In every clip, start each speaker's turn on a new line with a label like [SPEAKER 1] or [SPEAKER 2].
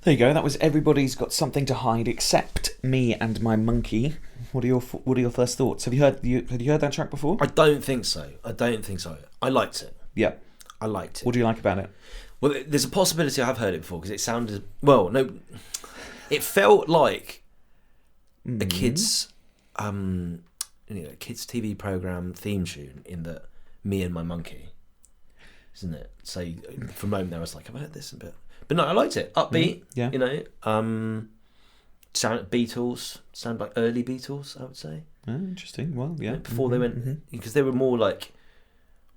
[SPEAKER 1] There you go. That was Everybody's Got Something to Hide Except Me and My Monkey. What are your first thoughts? Have you heard that track before?
[SPEAKER 2] I don't think so. I liked it.
[SPEAKER 1] Yeah.
[SPEAKER 2] I liked it.
[SPEAKER 1] What do you like about it?
[SPEAKER 2] Well, there's a possibility I have heard it before because it sounded... Well, no. It felt like a kid's kids TV program theme tune in that Me and My Monkey, isn't it? So for a moment there I was like, I've heard this a bit. But no, I liked it. Upbeat,
[SPEAKER 1] yeah.
[SPEAKER 2] Sound like early Beatles, I would say.
[SPEAKER 1] Oh, interesting. Well, yeah.
[SPEAKER 2] Before they went... Because they were more like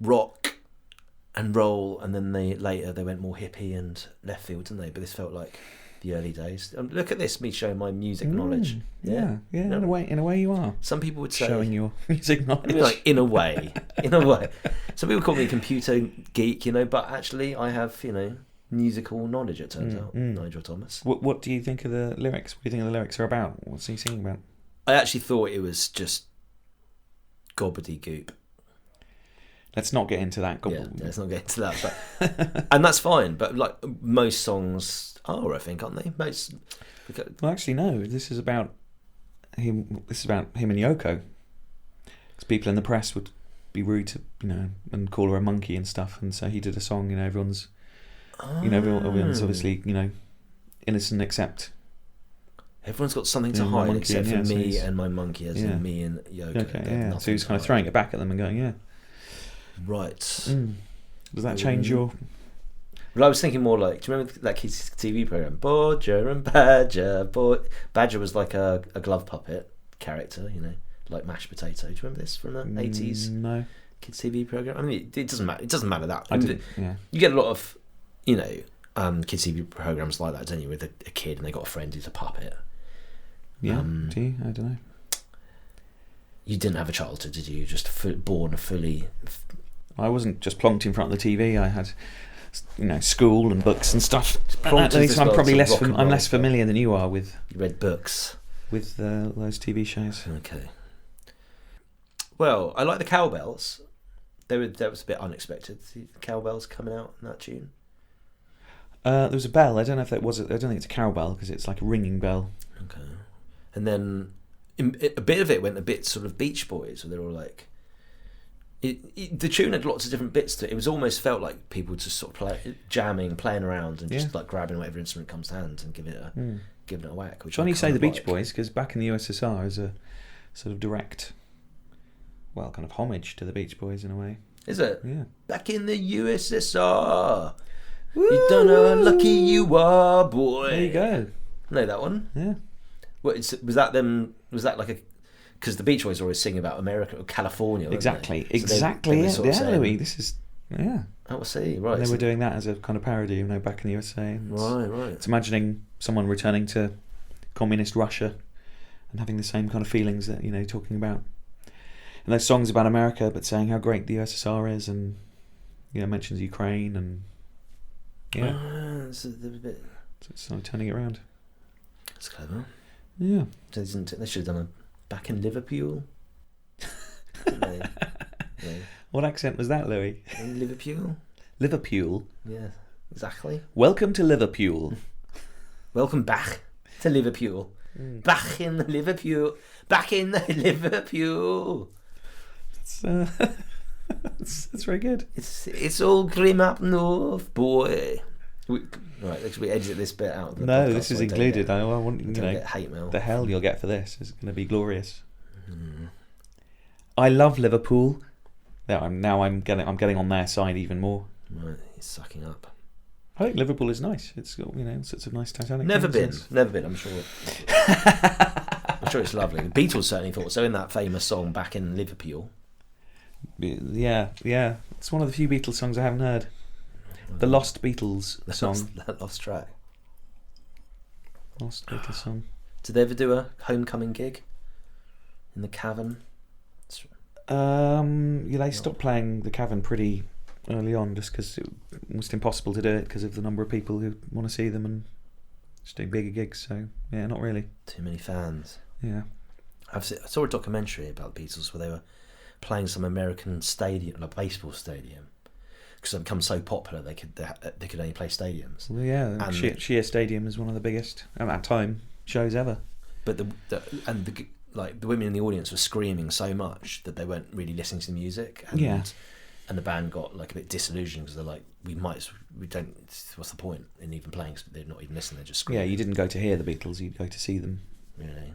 [SPEAKER 2] rock and roll, and then later they went more hippie and left field, didn't they? But this felt like the early days. Look at this, me showing my music knowledge.
[SPEAKER 1] Yeah. In a way you are.
[SPEAKER 2] Some people would say
[SPEAKER 1] showing your music knowledge.
[SPEAKER 2] I mean, like in a way. Some people call me a computer geek, but actually I have, musical knowledge. It turns out, Nigel Thomas.
[SPEAKER 1] What do you think of the lyrics? What do you think the lyrics are about? What's he singing about?
[SPEAKER 2] I actually thought it was just gobbledygook.
[SPEAKER 1] Let's not get into that.
[SPEAKER 2] Let's not get into that. But and that's fine. But like most songs are, I think, aren't they?
[SPEAKER 1] Well, actually, no. This is about him. This is about him and Yoko. Because people in the press would be rude to and call her a monkey and stuff. And so he did a song. Everyone's obviously innocent except.
[SPEAKER 2] Everyone's got something to hide except for me and my monkey, as in me and Yoko.
[SPEAKER 1] Okay, so he's kind of throwing it back at them and going, yeah.
[SPEAKER 2] Right.
[SPEAKER 1] Does that change your...
[SPEAKER 2] Well, I was thinking more like, do you remember that kids' TV program? Bodger and Badger. Badger was like a glove puppet character, like mashed potato. Do you remember this from the 80s?
[SPEAKER 1] No.
[SPEAKER 2] Kids' TV program? I mean, it doesn't matter. It doesn't matter that.
[SPEAKER 1] You
[SPEAKER 2] get a lot of, kids' TV programs like that, don't you? With a kid and they got a friend who's a puppet.
[SPEAKER 1] Yeah. Do you? I don't know.
[SPEAKER 2] You didn't have a childhood, did you? Just born fully.
[SPEAKER 1] I wasn't just plonked in front of the TV. I had, school and books and stuff. I'm probably I'm less familiar than you are with.
[SPEAKER 2] You read books
[SPEAKER 1] with those TV shows.
[SPEAKER 2] Okay. Well, I like the cowbells. That was a bit unexpected. The cowbells coming out in that tune.
[SPEAKER 1] There was a bell. I don't know if that was. I don't think it's a cowbell because it's like a ringing bell.
[SPEAKER 2] Okay. And then a bit of it went a bit sort of Beach Boys, where they're all like. The tune had lots of different bits to it. It was almost felt like people just sort of jamming, playing around, and just like grabbing whatever instrument comes to hand and giving it a whack.
[SPEAKER 1] Which funny you say the Beach Boys, because back in the USSR is a sort of direct, kind of homage to the Beach Boys in a way.
[SPEAKER 2] Is it?
[SPEAKER 1] Yeah.
[SPEAKER 2] Back in the USSR, you don't know how lucky you are, boy.
[SPEAKER 1] There you go.
[SPEAKER 2] Know that one?
[SPEAKER 1] Yeah.
[SPEAKER 2] Was that them? Was that like a? Because the Beach Boys always sing about America or California.
[SPEAKER 1] Exactly.
[SPEAKER 2] They?
[SPEAKER 1] Exactly.
[SPEAKER 2] They
[SPEAKER 1] Louis. This is
[SPEAKER 2] Oh, I see. Right.
[SPEAKER 1] And they were doing that as a kind of parody, back in the USA.
[SPEAKER 2] Right.
[SPEAKER 1] It's imagining someone returning to communist Russia and having the same kind of feelings that talking about. And those songs about America, but saying how great the USSR is, and mentions Ukraine and
[SPEAKER 2] it's a bit.
[SPEAKER 1] So it's sort of turning it around.
[SPEAKER 2] That's clever.
[SPEAKER 1] Yeah.
[SPEAKER 2] They should have done a back in Liverpool. Yeah.
[SPEAKER 1] What accent was that, Louis?
[SPEAKER 2] In Liverpool.
[SPEAKER 1] Liverpool.
[SPEAKER 2] Yeah, exactly.
[SPEAKER 1] Welcome to Liverpool.
[SPEAKER 2] Welcome back to Liverpool. Back in Liverpool. Back in Liverpool.
[SPEAKER 1] It's very good.
[SPEAKER 2] It's all grim up north, boy. Right, we edit this bit out.
[SPEAKER 1] No, this is included. I want
[SPEAKER 2] get hate mail.
[SPEAKER 1] The hell you'll get for this is going to be glorious. I love Liverpool. I'm getting on their side even more.
[SPEAKER 2] Right, he's sucking up.
[SPEAKER 1] I think Liverpool is nice. It's got sorts of nice Titanic.
[SPEAKER 2] Never been. I'm sure. I'm sure it's lovely. The Beatles certainly thought so in that famous song "Back in Liverpool."
[SPEAKER 1] Yeah. It's one of the few Beatles songs I haven't heard. The Lost Beatles song.
[SPEAKER 2] That lost track.
[SPEAKER 1] Lost Beatles song.
[SPEAKER 2] Did they ever do a homecoming gig in the Cavern?
[SPEAKER 1] They stopped playing the Cavern pretty early on, just because it was almost impossible to do it because of the number of people who want to see them and just do bigger gigs. So yeah, not really.
[SPEAKER 2] Too many fans.
[SPEAKER 1] Yeah.
[SPEAKER 2] I saw a documentary about the Beatles where they were playing some American stadium, like baseball stadium. because they've become so popular they could only play stadiums.
[SPEAKER 1] Well, yeah,
[SPEAKER 2] And
[SPEAKER 1] Shea Stadium is one of the biggest at that time shows ever.
[SPEAKER 2] But the women in the audience were screaming so much that they weren't really listening to the music. And,
[SPEAKER 1] Yeah.
[SPEAKER 2] And the band got like a bit disillusioned because they're like, we don't. What's the point in even playing? 'Cause they're not even listening. They're just screaming.
[SPEAKER 1] Yeah, you didn't go to hear the Beatles; you'd go to see them.
[SPEAKER 2] Really.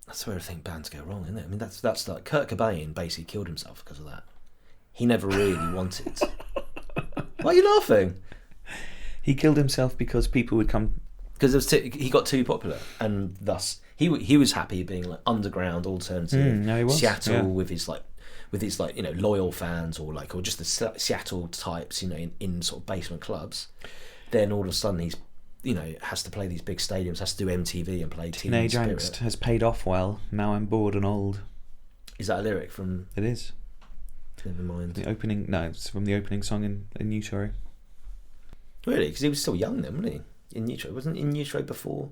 [SPEAKER 2] That's where I think bands go wrong, isn't it? I mean, that's like Kurt Cobain basically killed himself because of that. He never really wanted. Why are you laughing?
[SPEAKER 1] He killed himself because people would come.
[SPEAKER 2] Because he got too popular, and thus he was happy being like underground alternative
[SPEAKER 1] No, he was.
[SPEAKER 2] Seattle
[SPEAKER 1] Yeah.
[SPEAKER 2] with his loyal fans or just the Seattle types in sort of basement clubs. Then all of a sudden he's has to play these big stadiums, has to do MTV and play
[SPEAKER 1] Teenage Angst has paid off well. Now I'm bored and old.
[SPEAKER 2] Is that a lyric from?
[SPEAKER 1] It is.
[SPEAKER 2] Never mind.
[SPEAKER 1] The opening. No, it's from the opening song in Utero.
[SPEAKER 2] Really? Because he was still young then, wasn't he? In Utero, wasn't In Utero before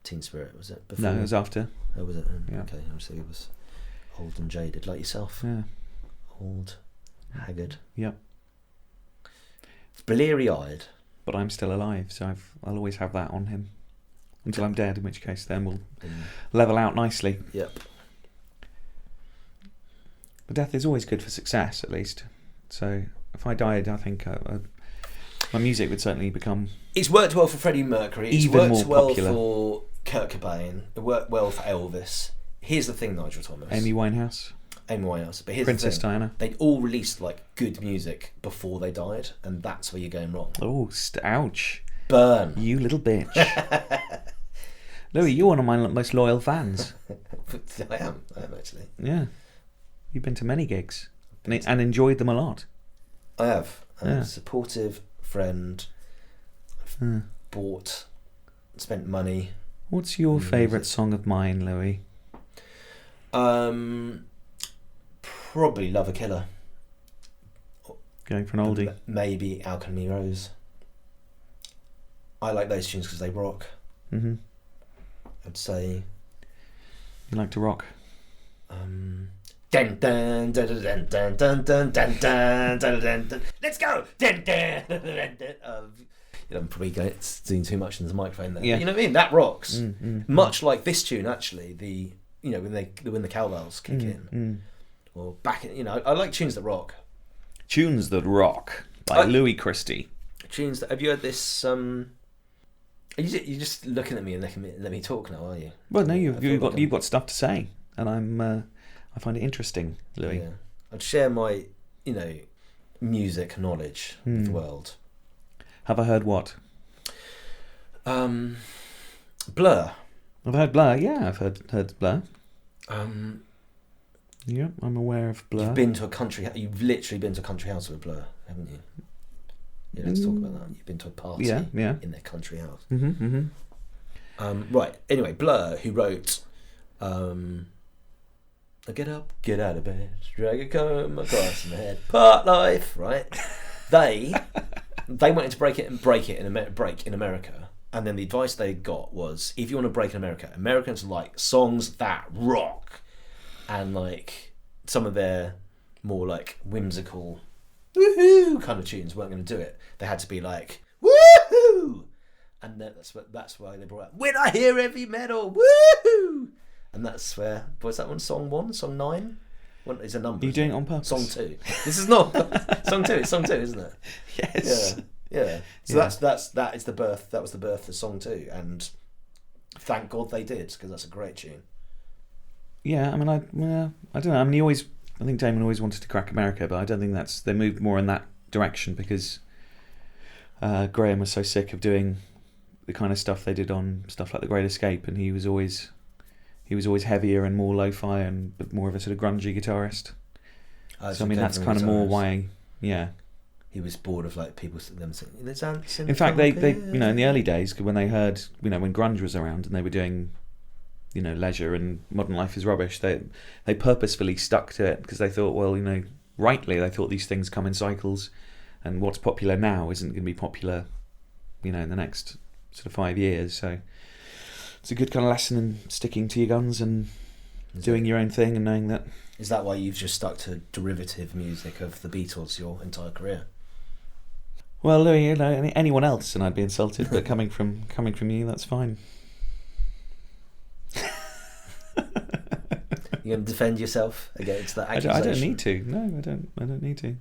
[SPEAKER 2] Teen Spirit? Was it before?
[SPEAKER 1] No, it was after.
[SPEAKER 2] Oh, was it?
[SPEAKER 1] Yeah.
[SPEAKER 2] Okay, so he was old and jaded, like yourself.
[SPEAKER 1] Yeah.
[SPEAKER 2] Old, haggard.
[SPEAKER 1] Yep.
[SPEAKER 2] Bleary-eyed.
[SPEAKER 1] But I'm still alive, so I'll always have that on him until I'm dead. In which case, then we'll level out nicely.
[SPEAKER 2] Yep.
[SPEAKER 1] But death is always good for success, at least. So if I died, I think my music would certainly become.
[SPEAKER 2] It's worked well for Freddie Mercury. It's
[SPEAKER 1] even
[SPEAKER 2] worked
[SPEAKER 1] more
[SPEAKER 2] well
[SPEAKER 1] popular.
[SPEAKER 2] for Kurt Cobain. It worked well for Elvis. Here's the thing, Nigel Thomas.
[SPEAKER 1] Amy Winehouse,
[SPEAKER 2] Amy Winehouse. But here's
[SPEAKER 1] Princess
[SPEAKER 2] the thing.
[SPEAKER 1] Diana.
[SPEAKER 2] They all released like good music before they died, and that's where you're going wrong.
[SPEAKER 1] Oh, ouch!
[SPEAKER 2] Burn.
[SPEAKER 1] You little bitch. Louis, you're one of my most loyal fans.
[SPEAKER 2] I am actually.
[SPEAKER 1] Yeah. You've been to many gigs and enjoyed them a lot.
[SPEAKER 2] I have. I'm
[SPEAKER 1] Yeah.
[SPEAKER 2] a supportive friend. I've bought, spent money.
[SPEAKER 1] What's your favourite song of mine, Louis?
[SPEAKER 2] Probably Love a Killer.
[SPEAKER 1] Going for an oldie.
[SPEAKER 2] Maybe Alchemy Rose. I like those tunes because they rock.
[SPEAKER 1] Mm-hmm.
[SPEAKER 2] I'd say.
[SPEAKER 1] You like to rock?
[SPEAKER 2] Dun dun dun dun dun dun dun dun dun dun dun dun. Let's go. Dun dun dun dun dun. I'm probably doing too much into the microphone there.
[SPEAKER 1] Yeah.
[SPEAKER 2] You know what I mean? That rocks. Much like this tune, actually. When the cowbells kick in, or back in. I like tunes that rock.
[SPEAKER 1] Tunes that rock by Louis Christie.
[SPEAKER 2] Tunes that. Have you heard this? You're just looking at me and let me talk now, are you?
[SPEAKER 1] Well, no, you've got stuff to say, and I find it interesting, Louis.
[SPEAKER 2] Yeah. I'd share my music knowledge with the world.
[SPEAKER 1] Have I heard what?
[SPEAKER 2] Blur.
[SPEAKER 1] I've heard Blur. Yeah, I've heard Blur. Yeah, I'm aware of Blur.
[SPEAKER 2] You've literally been to a country house with Blur, haven't you? Yeah, let's talk about that. You've been to a party in their country house. Right. Anyway, Blur, who wrote Get Up, Get Out of Bed, Drag a Comb Across My Head, Part Life, right? They wanted to break in America, and then the advice they got was, if you want to break in America, Americans like songs that rock, and like some of their more like whimsical woohoo kind of tunes weren't going to do it. They had to be like woohoo, and that's why they brought out When I Hear Heavy Metal, woohoo, and that's where what's that one? Song 1, song 9. What is a number?
[SPEAKER 1] Are you doing it on purpose?
[SPEAKER 2] Song 2. This is not song 2. It's song 2, isn't it?
[SPEAKER 1] Yes.
[SPEAKER 2] Yeah. So that is the birth. That was the birth of song 2, and thank God they did, because that's a great tune.
[SPEAKER 1] Yeah, I mean, I don't know. I mean, I think Damon always wanted to crack America, but I don't think they moved more in that direction because Graham was so sick of doing the kind of stuff they did on stuff like The Great Escape, and he was always heavier and more lo-fi and more of a sort of grungy guitarist. So I mean, that's kind of more why, yeah.
[SPEAKER 2] He was bored of like people them saying there's ants in.
[SPEAKER 1] In fact, they in the early days when they heard when grunge was around and they were doing Leisure and Modern Life is Rubbish, they purposefully stuck to it because they thought, well, rightly they thought these things come in cycles, and what's popular now isn't going to be popular, in the next sort of 5 years. So it's a good kind of lesson in sticking to your guns and doing your own thing and knowing that.
[SPEAKER 2] Is that why you've just stuck to derivative music of the Beatles your entire career?
[SPEAKER 1] Well, you know, anyone else, and I'd be insulted. But coming from you, that's fine.
[SPEAKER 2] You going to defend yourself against that accusation?
[SPEAKER 1] I don't need to. No, I don't. I don't need to.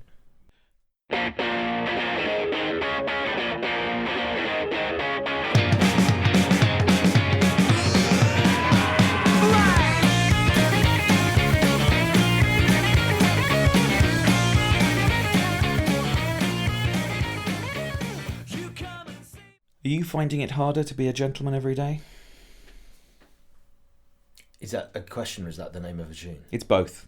[SPEAKER 1] Are you finding it harder to be a gentleman every day?
[SPEAKER 2] Is that a question or is that the name of a tune?
[SPEAKER 1] It's both.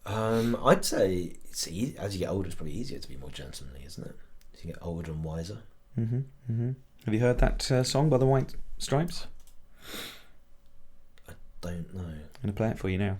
[SPEAKER 2] I'd say it's as you get older, it's probably easier to be more gentlemanly, isn't it? As you get older and wiser.
[SPEAKER 1] Have you heard that song by the White Stripes?
[SPEAKER 2] I don't know.
[SPEAKER 1] I'm going to play it for you now.